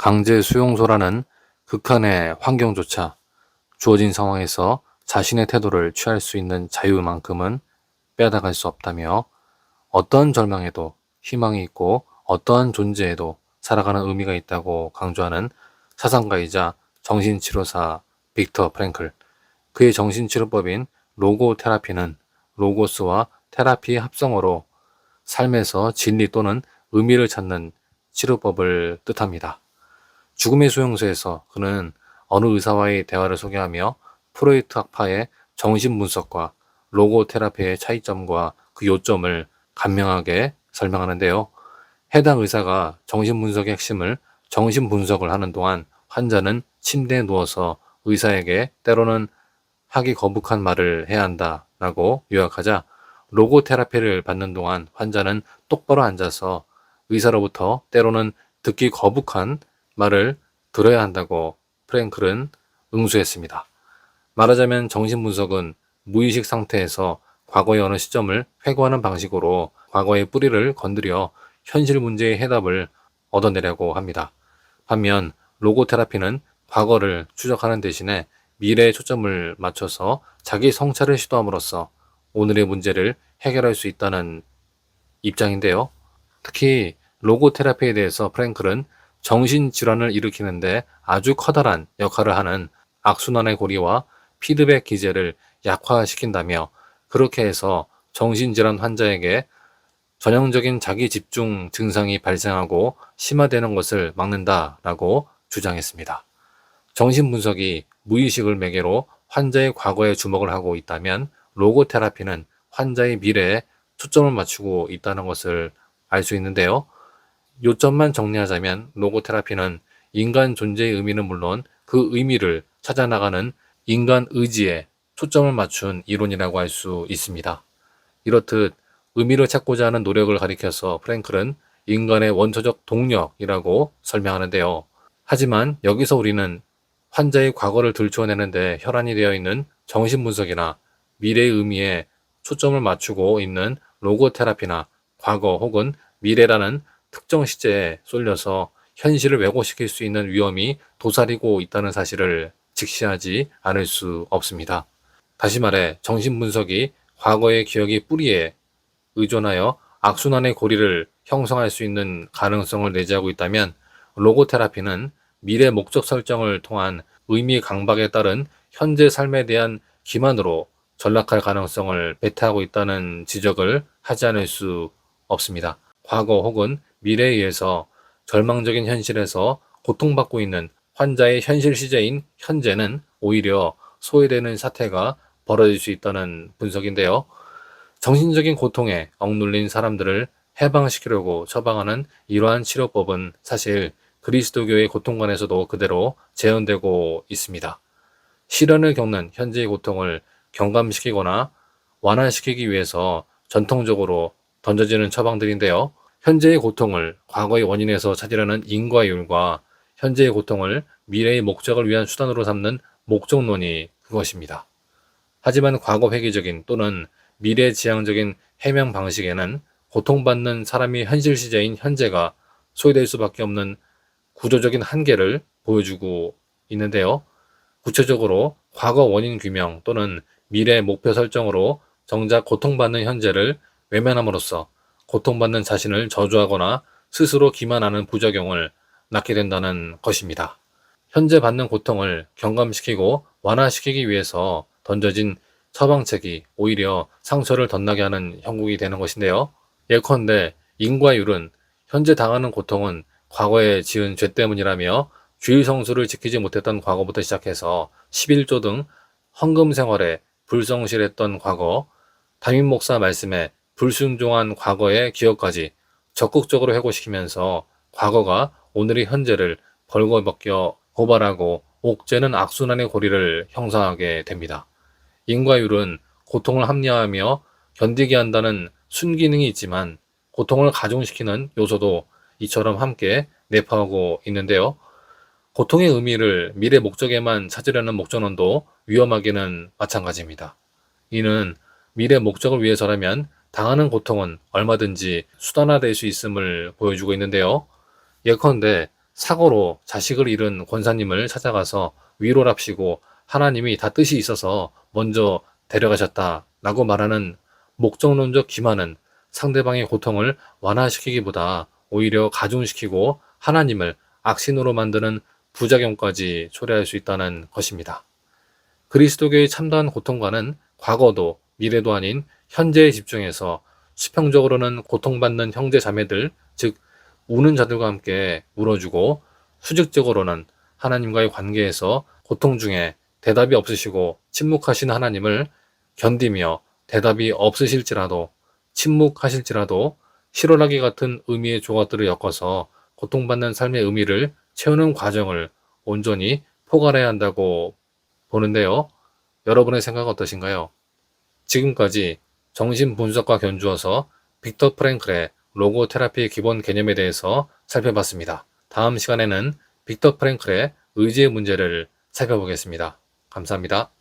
강제 수용소라는 극한의 환경조차 주어진 상황에서 자신의 태도를 취할 수 있는 자유만큼은 빼앗아갈 수 없다며 어떤 절망에도 희망이 있고 어떠한 존재에도 살아가는 의미가 있다고 강조하는 사상가이자 정신치료사 빅터 프랭클. 그의 정신치료법인 로고 테라피는 로고스와 테라피의 합성어로 삶에서 진리 또는 의미를 찾는 치료법을 뜻합니다. 죽음의 수용소에서 그는 어느 의사와의 대화를 소개하며 프로이트 학파의 정신분석과 로고 테라피의 차이점과 그 요점을 간명하게 설명하는데요. 해당 의사가 정신분석의 핵심을 정신분석을 하는 동안 환자는 침대에 누워서 의사에게 때로는 하기 거북한 말을 해야 한다라고 요약하자, 로고 테라피를 받는 동안 환자는 똑바로 앉아서 의사로부터 때로는 듣기 거북한 말을 들어야 한다고 프랭클은 응수했습니다. 말하자면 정신분석은 무의식 상태에서 과거의 어느 시점을 회고하는 방식으로 과거의 뿌리를 건드려 현실 문제의 해답을 얻어내려고 합니다. 반면 로고테라피는 과거를 추적하는 대신에 미래에 초점을 맞춰서 자기 성찰을 시도함으로써 오늘의 문제를 해결할 수 있다는 입장인데요. 특히 로고테라피에 대해서 프랭클은 정신질환을 일으키는데 아주 커다란 역할을 하는 악순환의 고리와 피드백 기제를 약화시킨다며, 그렇게 해서 정신질환 환자에게 전형적인 자기 집중 증상이 발생하고 심화되는 것을 막는다라고 주장했습니다. 정신분석이 무의식을 매개로 환자의 과거에 주목을 하고 있다면 로고테라피는 환자의 미래에 초점을 맞추고 있다는 것을 알 수 있는데요. 요점만 정리하자면 로고테라피는 인간 존재의 의미는 물론 그 의미를 찾아나가는 인간 의지에 초점을 맞춘 이론이라고 할 수 있습니다. 이렇듯 의미를 찾고자 하는 노력을 가리켜서 프랭클은 인간의 원초적 동력이라고 설명하는데요. 하지만 여기서 우리는 환자의 과거를 들추어내는데 혈안이 되어 있는 정신분석이나 미래의 의미에 초점을 맞추고 있는 로고테라피나 과거 혹은 미래라는 특정 시제에 쏠려서 현실을 왜곡시킬 수 있는 위험이 도사리고 있다는 사실을 직시하지 않을 수 없습니다. 다시 말해 정신분석이 과거의 기억이 뿌리에 의존하여 악순환의 고리를 형성할 수 있는 가능성을 내재하고 있다면, 로고테라피는 미래 목적 설정을 통한 의미 강박에 따른 현재 삶에 대한 기만으로 전락할 가능성을 배타하고 있다는 지적을 하지 않을 수 없습니다. 과거 혹은 미래에 의해서 절망적인 현실에서 고통받고 있는 환자의 현실 시제인 현재는 오히려 소외되는 사태가 벌어질 수 있다는 분석인데요. 정신적인 고통에 억눌린 사람들을 해방시키려고 처방하는 이러한 치료법은 사실 그리스도교의 고통관에서도 그대로 재현되고 있습니다. 시련을 겪는 현재의 고통을 경감시키거나 완화시키기 위해서 전통적으로 던져지는 처방들인데요. 현재의 고통을 과거의 원인에서 찾으려는 인과율과 현재의 고통을 미래의 목적을 위한 수단으로 삼는 목적론이 그것입니다. 하지만 과거 회귀적인 또는 미래지향적인 해명 방식에는 고통받는 사람이 현실 시제인 현재가 소외될 수밖에 없는 구조적인 한계를 보여주고 있는데요. 구체적으로 과거 원인 규명 또는 미래 목표 설정으로 정작 고통받는 현재를 외면함으로써 고통받는 자신을 저주하거나 스스로 기만하는 부작용을 낳게 된다는 것입니다. 현재 받는 고통을 경감시키고 완화시키기 위해서 던져진 처방책이 오히려 상처를 덧나게 하는 형국이 되는 것인데요. 예컨대 인과율은 현재 당하는 고통은 과거에 지은 죄 때문이라며 주일 성수를 지키지 못했던 과거부터 시작해서 11조 등 헌금 생활에 불성실했던 과거, 담임 목사 말씀에 불순종한 과거의 기억까지 적극적으로 회고시키면서 과거가 오늘의 현재를 벌거벗겨 고발하고 옥죄는 악순환의 고리를 형성하게 됩니다. 인과율은 고통을 합리화하며 견디게 한다는 순기능이 있지만 고통을 가중시키는 요소도 이처럼 함께 내포하고 있는데요. 고통의 의미를 미래 목적에만 찾으려는 목적론도 위험하기는 마찬가지입니다. 이는 미래 목적을 위해서라면 당하는 고통은 얼마든지 수단화될 수 있음을 보여주고 있는데요. 예컨대 사고로 자식을 잃은 권사님을 찾아가서 위로랍시고 하나님이 다 뜻이 있어서 먼저 데려가셨다라고 말하는 목적론적 기만은 상대방의 고통을 완화시키기보다 오히려 가중시키고 하나님을 악신으로 만드는 부작용까지 초래할 수 있다는 것입니다. 그리스도교의 참다한 고통과는 과거도 미래도 아닌 현재에 집중해서 수평적으로는 고통받는 형제 자매들, 즉 우는 자들과 함께 울어주고, 수직적으로는 하나님과의 관계에서 고통 중에 대답이 없으시고 침묵하신 하나님을 견디며 대답이 없으실지라도, 침묵하실지라도 실오라기 같은 의미의 조각들을 엮어서 고통받는 삶의 의미를 채우는 과정을 온전히 포괄해야 한다고 보는데요. 여러분의 생각은 어떠신가요? 지금까지 정신분석과 견주어서 빅터 프랭클의 로고 테라피의 기본 개념에 대해서 살펴봤습니다. 다음 시간에는 빅터 프랭클의 의지의 문제를 살펴보겠습니다. 감사합니다.